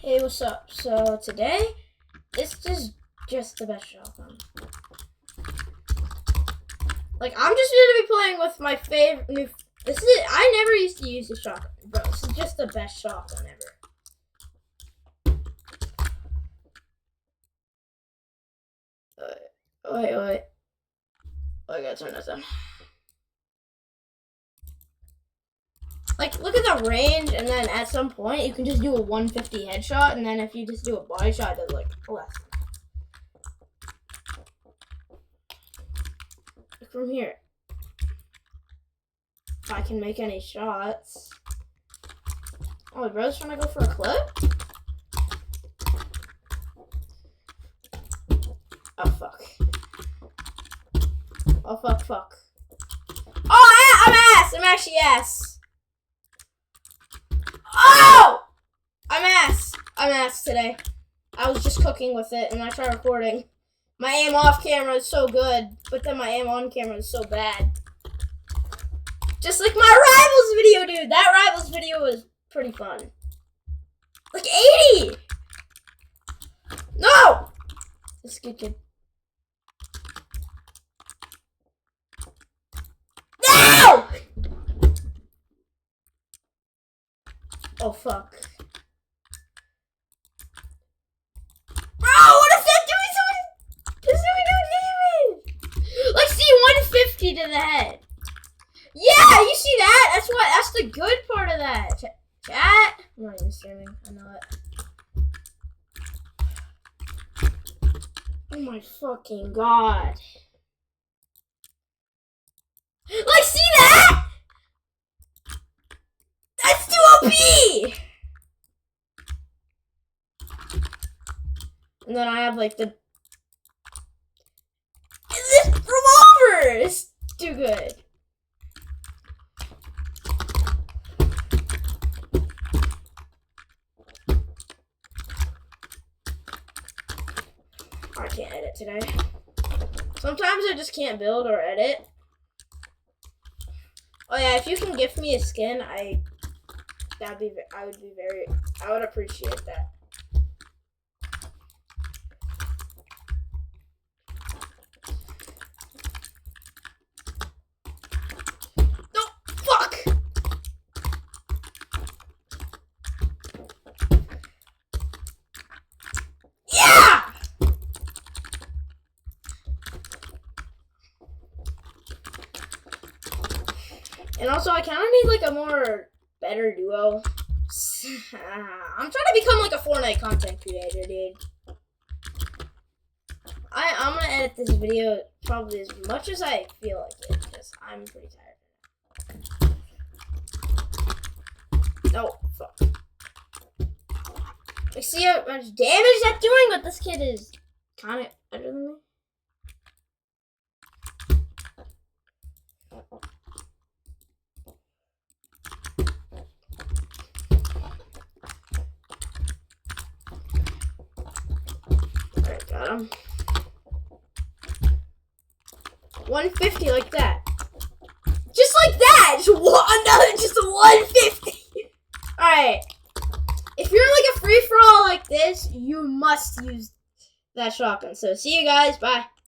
Hey, what's up? So today, this is just the best shotgun. Like, I'm just gonna be playing with my favorite new. This is it. I never used to use the shotgun, bro. This is just the best shotgun ever. Wait. Oh, I gotta turn this on. Like, look at the range, and then at some point, you can just do a 150 headshot, and then if you just do a body shot, it does like less. From here, if I can make any shots. Oh, my brother's trying to go for a clip? Oh, fuck. Oh, fuck. Oh, I'm ass! I'm actually ass. Oh! I'm ass today. I was just cooking with it, and I tried recording. My aim off camera is so good, but then my aim on camera is so bad. Just like my Rivals video, dude. That Rivals video was pretty fun. Like 80! No! This is good, kid. No! Oh, fuck. Bro, what is that doing? This doing damage. Like, see, 150 to the head. Yeah, you see that? That's the good part of that. Chat? I'm not even streaming. I know it. Oh my fucking god. Like, see that? That's too OP! And then I have like this revolver is too good. I can't edit today. Sometimes I just can't build or edit. Oh yeah, if you can gift me a skin, I would appreciate that. No, fuck! Yeah! And also, I kind of need like a better duo. I'm trying to become like a Fortnite content creator, dude. I'm gonna edit this video probably as much as I feel like it, because I'm pretty tired. No, fuck. I see how much damage that's doing, but this kid is kind of better than me. Got him. 150 like that. Just like that. Just 150. Alright. If you're like a free-for-all like this, you must use that shotgun. So see you guys. Bye.